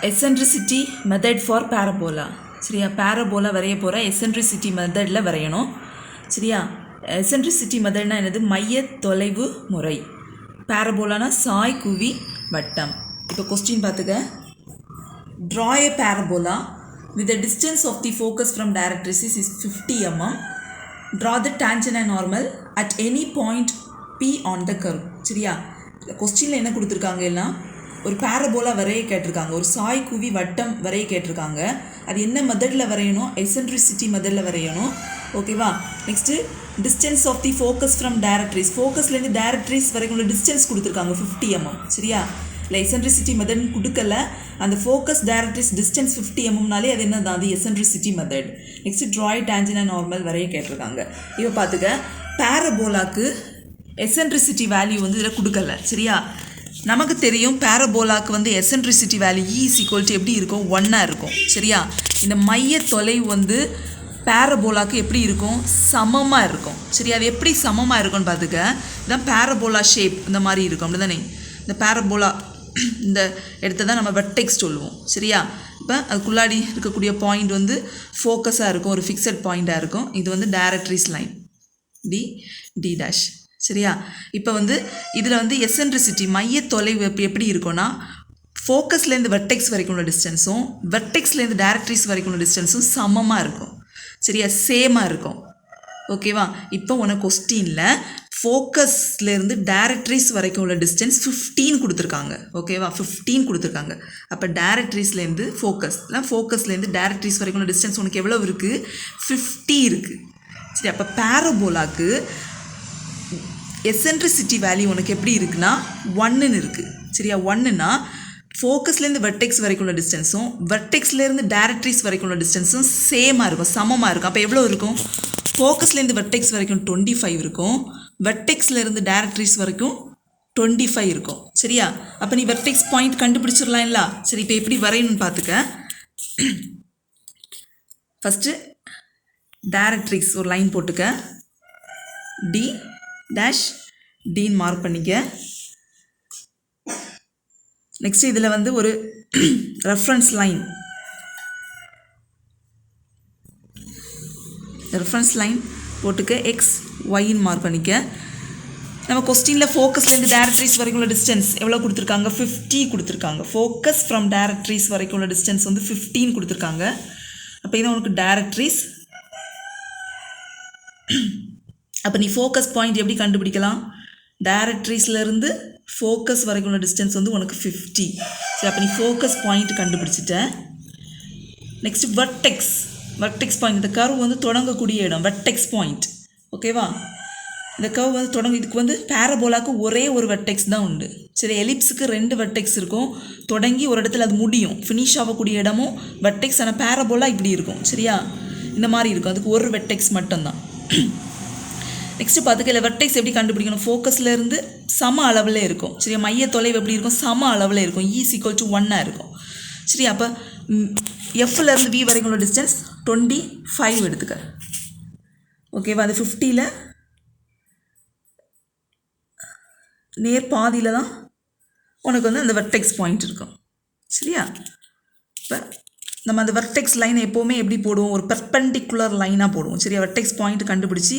Eccentricity method for parabola. சரியா, parabola வரைய போகிற எசன்ட்ரிசிட்டி மெத்தடில் வரையணும். சரியா, எசன்ட்ரிசிட்டி மெத்தட்னா என்னது? மைய தொலைவு முறை. பேரபோலானா சாய் குவி வட்டம். இப்போ கொஸ்டின் பார்த்துக்க. Draw a parabola with the distance of the focus from directrix is 50 mm. Draw the tangent and normal at any point P on the curve. சரியா, கொஸ்டினில் என்ன கொடுத்துருக்காங்க எல்லாம்? ஒரு பேரபோலா வரைய கேட்டிருக்காங்க, ஒரு சாய் குவி வட்டம் வரைய கேட்டிருக்காங்க. அது என்ன மெத்தடில் வரையணும்? எசன்ட்ரிசிட்டி மெத்தடில் வரையணும். ஓகேவா? Next distance of the focus from directrix, ஃபோக்கஸ்லேருந்து டைரக்ட்ரிஸ் வரைக்கும் உள்ள டிஸ்டன்ஸ் கொடுத்துருக்காங்க 50 mm. சரியா, இல்லை எசன்ட்ரிசிட்டி மெத்தட் கொடுக்கல, அந்த ஃபோக்கஸ் டைரக்ட்ரிஸ் டிஸ்டன்ஸ் 50 mmனாலே அது என்ன தான்? அது eccentricity method. Next draw tangent and normal வரைய கேட்டிருக்காங்க. இப்போ பார்த்துக்க, பேரபோலாக்கு எசன்ட்ரிசிட்டி வேல்யூ வந்து இதில் கொடுக்கல. சரியா, நமக்கு தெரியும் பேரபோலாக்கு வந்து எசன்ட்ரிசிட்டி வேல்யூ E = எப்படி இருக்கும்? 1 இருக்கும். சரியா, இந்த மைய தொலைவு வந்து பேரபோலாக்கு எப்படி இருக்கும்? சமமாக இருக்கும். சரியா, அது எப்படி சமமாக இருக்கும்னு பார்த்துக்க. இதுதான் பேரபோலா ஷேப், இந்த மாதிரி இருக்கும். அப்படி தானே? இந்த பேரபோலா இந்த இடத்த தான் நம்ம வெர்டெக்ஸ் சொல்லுவோம். சரியா, இப்போ அதுக்குள்ளாடி இருக்கக்கூடிய பாயிண்ட் வந்து ஃபோக்கஸாக இருக்கும், ஒரு ஃபிக்ஸட் பாயிண்ட்டாக இருக்கும். இது வந்து டைரக்ட்ரிஸ் லைன் D'. சரியா, இப்போ வந்து இதில் வந்து எசன்ட்ரிசிட்டி மைய தொலைவு எப்படி இருக்கும்னா, ஃபோக்கஸ்லேருந்து வெர்டெக்ஸ் வரைக்கும் உள்ள டிஸ்டன்ஸும் வெர்டெக்ஸ்லேருந்து டைரக்ட்ரிஸ் வரைக்கும் உள்ள டிஸ்டன்ஸும் சமமாக இருக்கும். சரியா, சேமாக இருக்கும். ஓகேவா? இப்போ உனக்கு கொஸ்டினில் ஃபோக்கஸ்லேருந்து டைரக்ட்ரிஸ் வரைக்கும் உள்ள டிஸ்டன்ஸ் 15 கொடுத்துருக்காங்க. ஓகேவா, 15 கொடுத்துருக்காங்க. அப்போ டைரக்ட்ரிஸ்லேருந்து ஃபோக்கஸ்லேருந்து டைரக்ட்ரிஸ் வரைக்கும் உள்ள டிஸ்டன்ஸ் உனக்கு எவ்வளோ இருக்குது? 50 இருக்குது. சரி, அப்போ பேரபோலாக்கு எசன்ட்ரிசிட்டி வேல்யூ உனக்கு எப்படி இருக்குன்னா 1ன்னு இருக்குது. சரியா, 1ன்னா ஃபோக்கஸ்லேருந்து வெர்டெக்ஸ் வரைக்கும் உள்ள டிஸ்டன்ஸும் வெர்டெக்ஸ்லேருந்து டைரக்ட்ரிஸ் வரைக்கும் உள்ள டிஸ்டன்ஸும் சேமாக இருக்கும், சமமாக இருக்கும். அப்போ எவ்வளோ இருக்கும்? ஃபோக்கஸ்லேருந்து வெர்டெக்ஸ் வரைக்கும் 25 இருக்கும், வெர்டெக்ஸ்லேருந்து டைரக்ட்ரிஸ் வரைக்கும் 25 இருக்கும். சரியா, அப்போ நீ வெர்டெக்ஸ் பாயிண்ட் கண்டுபிடிச்சிடலாம் இல்லை? சரி, இப்போ எப்படி வரையணும்னு பார்த்துக்க. ஃபஸ்ட்டு டைரக்ட்ரிக்ஸ் ஒரு லைன் போட்டுக்க, D' மார்க் பண்ணிக்க. நெக்ஸ்ட் இதில் வந்து ஒரு ரெஃபரன்ஸ் லைன் போட்டுக்க, எக்ஸ் ஒய்ன்னு மார்க் பண்ணிக்க. நம்ம கொஸ்டினில் ஃபோக்கஸ்லேருந்து டைரக்ட்ரிஸ் வரைக்கும் உள்ள டிஸ்டன்ஸ் எவ்வளோ கொடுத்துருக்காங்க? 50 கொடுத்துருக்காங்க. ஃபோக்கஸ் ஃப்ரம் டைரக்ட்ரிஸ் வரைக்கும் உள்ள டிஸ்டன்ஸ் வந்து 15 கொடுத்துருக்காங்க. அப்போ இதான் உனக்கு டைரக்ட்ரிஸ். அப்போ நீ ஃபோக்கஸ் பாயிண்ட் எப்படி கண்டுபிடிக்கலாம்? டைரக்ட்ரிஸ்லேருந்து ஃபோக்கஸ் வரைக்கும் உள்ள டிஸ்டன்ஸ் வந்து உனக்கு 50. சரி, அப்போ நீ ஃபோக்கஸ் பாயிண்ட் கண்டுபிடிச்சிட்ட. நெக்ஸ்ட் வெர்டெக்ஸ் பாயிண்ட், இந்த கர்வ் வந்து தொடங்கக்கூடிய இடம் வெர்டெக்ஸ் பாயிண்ட். ஓகேவா, இந்த கர்வ் வந்து இதுக்கு வந்து பேரபோலாக்கு ஒரே ஒரு வெர்டெக்ஸ் தான் உண்டு. சரி, எலிப்ஸுக்கு 2 வெர்டெக்ஸ் இருக்கும், தொடங்கி ஒரு இடத்துல அது முடியும், ஃபினிஷ் ஆகக்கூடிய இடமும் வெர்டெக்ஸ். ஆனால் பேரபோலா இப்படி இருக்கும். சரியா, இந்த மாதிரி இருக்கும், அதுக்கு ஒரு வெர்டெக்ஸ் மட்டும்தான். நெக்ஸ்ட்டு பார்த்துக்க, இல்லை வெர்டெக்ஸ் எப்படி கண்டுபிடிக்கணும்? ஃபோக்கஸ்லேருந்து சம அளவில் இருக்கும். சரியா, மைய தொலைவு எப்படி இருக்கும்? சம அளவில் இருக்கும், E = 1 இருக்கும். சரி, அப்போ Fலேருந்து V வரைக்கும் உள்ள டிஸ்டன்ஸ் 25 எடுத்துக்க. ஓகேவா, அது 50ல் நேர் பாதியில் தான் உனக்கு வந்து அந்த வெர்டெக்ஸ் பாயிண்ட் இருக்கும். சரியா, இப்போ நம்ம அந்த வெர்டெக்ஸ் லைனை எப்போவுமே எப்படி போடுவோம்? ஒரு பெர்பெண்டிகுலர் லைனாக போடுவோம். சரியா, வெர்டெக்ஸ் பாயிண்ட் கண்டுபிடிச்சி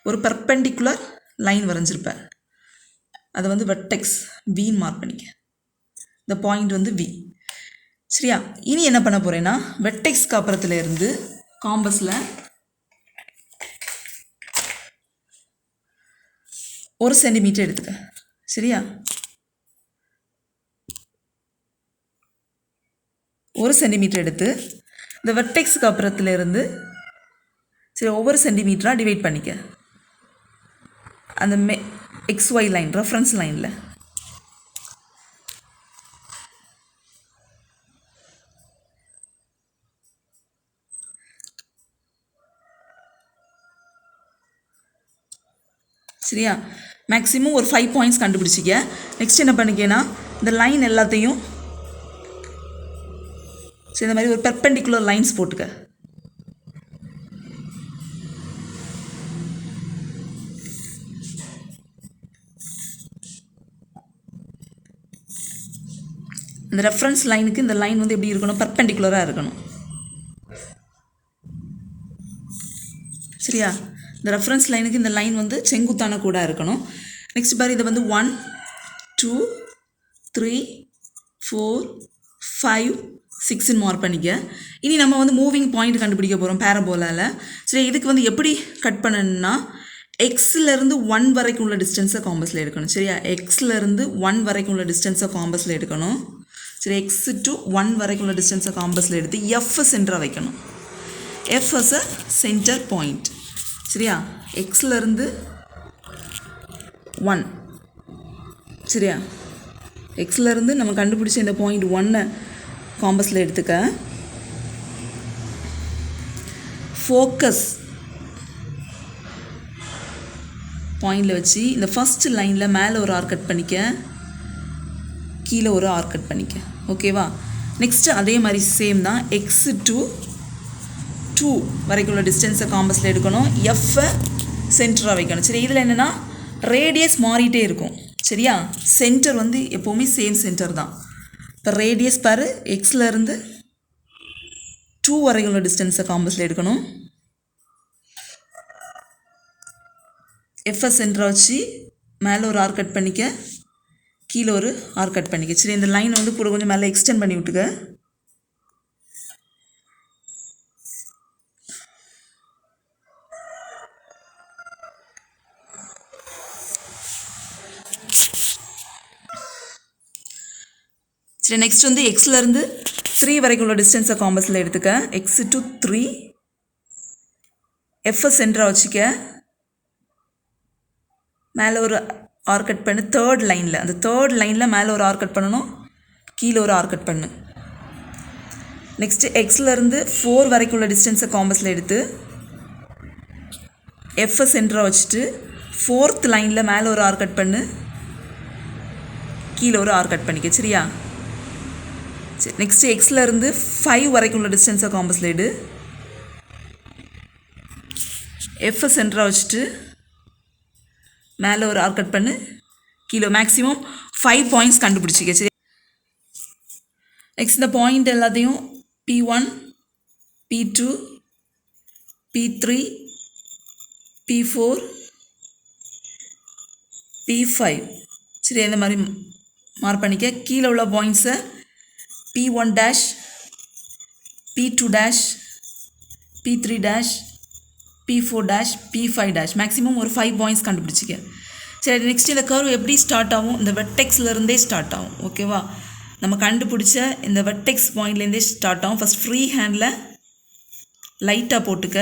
ஒரு பெர்பெண்டிகுலர் லைன் வரைஞ்சிருப்பேன், அதை வந்து வெர்டெக்ஸ் Vன்னு மார்க் பண்ணிக்க. இந்த பாயிண்ட் வந்து V. சரியா, இனி என்ன பண்ண போகிறேன்னா, வெர்டெக்ஸ்க்கு அப்புறத்துல இருந்து காம்பஸில் 1 சென்டிமீட்டர் எடுத்துக்க. சரியா, 1 சென்டிமீட்டர் எடுத்து இந்த வெர்டெக்ஸ்க்கு அப்புறத்துல இருந்து சரி ஒவ்வொரு சென்டிமீட்டராக டிவைட் பண்ணிக்க. அந்த XY லைன் ரெஃபரன்ஸ் லைனில் சரியா, மேக்ஸிமம் ஒரு 5 பாயிண்ட்ஸ் கண்டுபிடிச்சிக்க. நெக்ஸ்ட் என்ன பண்ணிக்கன்னா, இந்த லைன் எல்லாத்தையும் சரி இந்த மாதிரி ஒரு பெர்பெண்டிகுலர் லைன்ஸ் போட்டுக்க. இந்த ரெஃபரன்ஸ் லைனுக்கு இந்த லைன் வந்து எப்படி இருக்கணும், பர்பெண்டிகுலராக இருக்கணும். சரியா? இந்த ரெஃபரன்ஸ் லைனுக்கு இந்த லைன் வந்து செங்குத்தான கூட இருக்கணும். நெக்ஸ்ட் பாரு, இதை வந்து 1 2 3 4 5 6ன்னு மார்க் பண்ணிக்க. இனி நம்ம வந்து மூவிங் பாயிண்ட் கண்டுபிடிக்க போகிறோம் பேரபோலாவில். சரி, இதுக்கு வந்து எப்படி கட் பண்ணணும்னா எக்ஸ்லேருந்து 1 வரைக்கும் உள்ள டிஸ்டன்ஸை காம்பஸில் எடுக்கணும். சரியா? எக்ஸ்லேருந்து 1 வரைக்கும் உள்ள டிஸ்டன்ஸை காம்பஸில் எடுக்கணும். சரி, எக்ஸ் டு 1 வரைக்கும் உள்ள டிஸ்டன்ஸை காம்பஸில் எடுத்து எஃப் சென்டராக வைக்கணும். F as a center point. சரியா? எக்ஸ்லேருந்து 1. சரியா? எக்ஸ்லேருந்து நம்ம கண்டுபிடிச்ச இந்த பாயிண்ட் 1 காம்பஸில் எடுத்துக்க. ஃபோக்கஸ் பாயிண்டில் வச்சு இந்த ஃபஸ்ட் லைனில் மேலே ஒரு ஆர் கட் பண்ணிக்க, கீழே ஒரு ஆர் கட் பண்ணிக்க. ஓகேவா? நெக்ஸ்ட்டு அதே மாதிரி சேம் தான். எக்ஸ் டு 2 வரைக்கும் உள்ள டிஸ்டன்ஸை காம்பஸில் எடுக்கணும். எஃப்பை சென்டராக வைக்கணும். சரி, இதில் என்னென்னா ரேடியஸ் மாறிட்டே இருக்கும். சரியா? சென்டர் வந்து எப்போவுமே சேம் சென்டர் தான். இப்போ ரேடியஸ் பாரு, எக்ஸ்லேருந்து 2 வரைக்கும் உள்ள டிஸ்டன்ஸை காம்பஸில் எடுக்கணும். எஃப்எஸ் சென்டராக வச்சு மேலே ஒரு ஆர் கட் பண்ணிக்க, கீழே ஒரு ஆர் கட் பண்ணிக்க. சரி, இந்த லைன் வந்து கூட கொஞ்சம் மேலே எக்ஸ்டெண்ட் பண்ணி விட்டுக்க. சரி, நெக்ஸ்ட் வந்து எக்ஸ்லேருந்து 3 வரைக்கும் உள்ள டிஸ்டன்ஸை காம்பஸில் எடுத்துக்க. எக்ஸ் டு 3 எஃப்எஸ் சென்டராக வச்சுக்க, மேலே ஒரு ஆர் கட் பண்ணு. தேர்ட் லைனில், அந்த தேர்ட் லைனில் மேலே ஒரு ஆர் கட் பண்ணணும், கீழே ஒரு ஆர் கட் பண்ணு. நெக்ஸ்ட்டு எக்ஸ்லேருந்து 4 வரைக்கும் உள்ள டிஸ்டன்ஸை காம்பஸில் எடுத்து எஃப்எஸ் சென்டராக வச்சுட்டு 4th லைனில் மேலே ஒரு ஆர் கட் பண்ணு, கீழே ஒரு ஆர் கட் பண்ணிக்க. சரியா? சரி, நெக்ஸ்ட்டு எக்ஸ்லேருந்து 5 வரைக்கும் உள்ள டிஸ்டன்ஸை காம்பஸில் எடு. எஃப்எஸ் சென்டராக வச்சுட்டு மேலே ஒரு ஆர் கட் பண்ணு, கீழே மேக்ஸிமம் 5 பாயிண்ட்ஸ் கண்டுபிடிச்சிக்க. சரி, நெக்ஸ்ட் இந்த பாயிண்ட் எல்லாத்தையும் P1 P2 P3 P4 P5 சரி, இந்த மாதிரி மார்க் பண்ணிக்க. கீழே உள்ள பாயிண்ட்ஸை P1 dash P2 dash P3 dash P4 dash P5 dash maximum ஒரு 5 பாயிண்ட்ஸ் கண்டுபிடிச்சிக்க. சரி, நெக்ஸ்ட் இந்த கர்வ் எப்படி ஸ்டார்ட் ஆகும், இந்த வெர்டெக்ஸ்லேருந்தே ஸ்டார்ட் ஆகும். ஓகேவா? நம்ம கண்டுபிடிச்ச இந்த வெர்டெக்ஸ் பாயிண்ட்லேருந்தே ஸ்டார்ட் ஆகும். ஃபஸ்ட் ஃப்ரீ ஹேண்டில் லைட்டாக போட்டுக்க.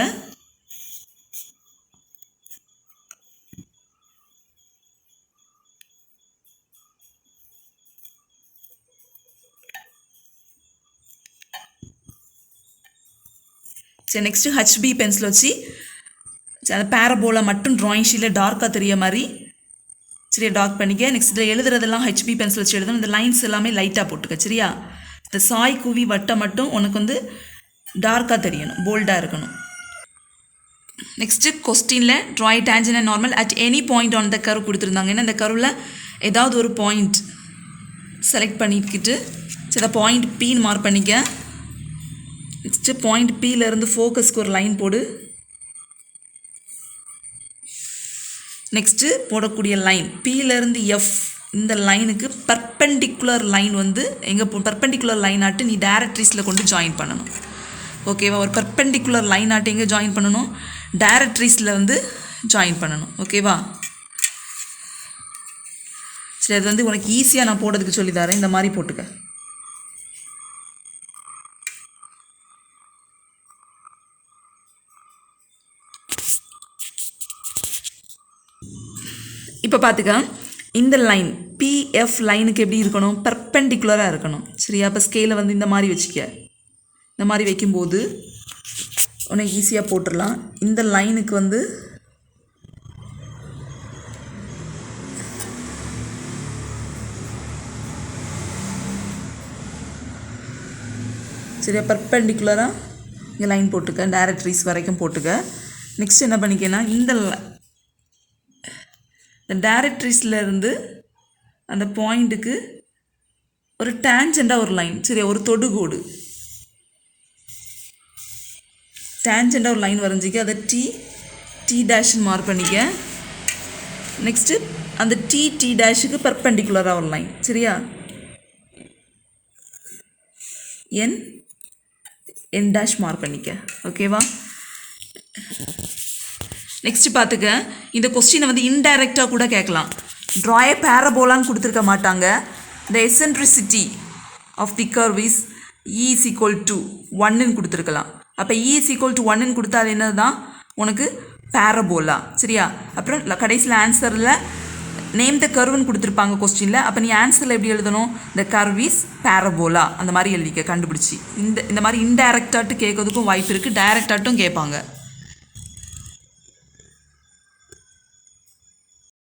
சரி, நெக்ஸ்ட்டு ஹச்பி பென்சில் வச்சு அந்த பேரபோலா மட்டும் ட்ராயிங் ஷீட்டில் டார்க்காக தெரிய மாதிரி சரியா டார்க் பண்ணிக்க. நெக்ஸ்ட் இதில் எழுதுறதெல்லாம் ஹச்பி பென்சில் வச்சு எழுதணும். இந்த லைன்ஸ் எல்லாமே லைட்டாக போட்டுக்க. சரியா? இந்த சாய் குவி வட்டம் மட்டும் உனக்கு வந்து டார்க்காக தெரியணும், போல்டாக இருக்கணும். நெக்ஸ்ட்டு கொஸ்டினில் draw tangent and normal at any point on the curve கொடுத்துருந்தாங்க. ஏன்னா இந்த கர்வில் ஏதாவது ஒரு பாயிண்ட் செலக்ட் பண்ணிக்கிட்டு சரி, அந்த பாயிண்ட் Pன்னு மார்க் பண்ணிக்க. நெக்ஸ்ட்டு பாயிண்ட் Pலேருந்து ஃபோக்கஸ்க்கு ஒரு லைன் போடு. நெக்ஸ்ட்டு போடக்கூடிய லைன் Pலேருந்து எஃப், இந்த லைனுக்கு பர்பெண்டிகுலர் லைன் வந்து எங்கே பர்பெண்டிகுலர் லைன் ஆட்டு நீ டைரக்ட்ரிஸில் கொண்டு ஜாயின் பண்ணணும். ஓகேவா? ஒரு பர்பெண்டிகுலர் லைன் ஆட்டு எங்கே ஜாயின் பண்ணணும், டைரக்ட்ரிஸில் வந்து ஜாயின் பண்ணணும். ஓகேவா? சரி, அது வந்து உனக்கு ஈஸியாக நான் போடுறதுக்கு சொல்லித்தரேன். இந்த மாதிரி போட்டுக்க. இப்போ பார்த்துக்க, இந்த லைன் பிஎஃப் லைனுக்கு எப்படி இருக்கணும், பர்பெண்டிகுலராக இருக்கணும். சரியா? அப்போ ஸ்கேலை வந்து இந்த மாதிரி வச்சுக்க. இந்த மாதிரி வைக்கும்போது உனக்கு ஈஸியாக போட்டுடலாம். இந்த லைனுக்கு வந்து சரியா பர்பெண்டிகுலராக இங்கே லைன் போட்டுக்க, டைரக்ட்ரிஸ் வரைக்கும் போட்டுக்க. நெக்ஸ்ட் என்ன பண்ணிக்கன்னா, இந்த டைரக்ட்ரிஸில் இருந்து அந்த பாயிண்ட்டுக்கு ஒரு டேஞ்செண்டாக ஒரு லைன், சரியா, ஒரு தொடுகோடு. டேஞ்செண்டாக ஒரு லைன் வரைஞ்சிக்க, அதை டி டேஷ்னு மார்க் பண்ணிக்க. நெக்ஸ்ட்டு அந்த டி டேஷுக்கு பர்பெண்டிகுலராக ஒரு லைன், சரியா, என் டேஷ் மார்க் பண்ணிக்க. ஓகேவா? நெக்ஸ்ட் பார்த்துக்க, இந்த கொஸ்டினை வந்து இன்டைரக்டாக கூட கேட்கலாம். ட்ரா ஏ பேரபோலான்னு கொடுத்துருக்க மாட்டாங்க. The eccentricity of the curve is E is equal to 1ன்னு கொடுத்துருக்கலாம். அப்போ E is equal to 1ன்னு கொடுத்தா அது என்னது தான் உனக்கு பேரபோலா, சரியா. அப்புறம் கடைசியில் ஆன்சரில் நேம் த கர்வ்னு கொடுத்துருப்பாங்க கொஸ்டினில். அப்போ நீ ஆன்சரில் எப்படி எழுதணும்? த கர்வ் இஸ் பேரபோலா, அந்த மாதிரி எழுதிக்க கண்டுபிடிச்சி. இந்த மாதிரி இன்டைரக்டாட்டு கேட்கறதுக்கும் வாய்ப்பு இருக்குது, டைரக்டாட்டும் கேட்பாங்க.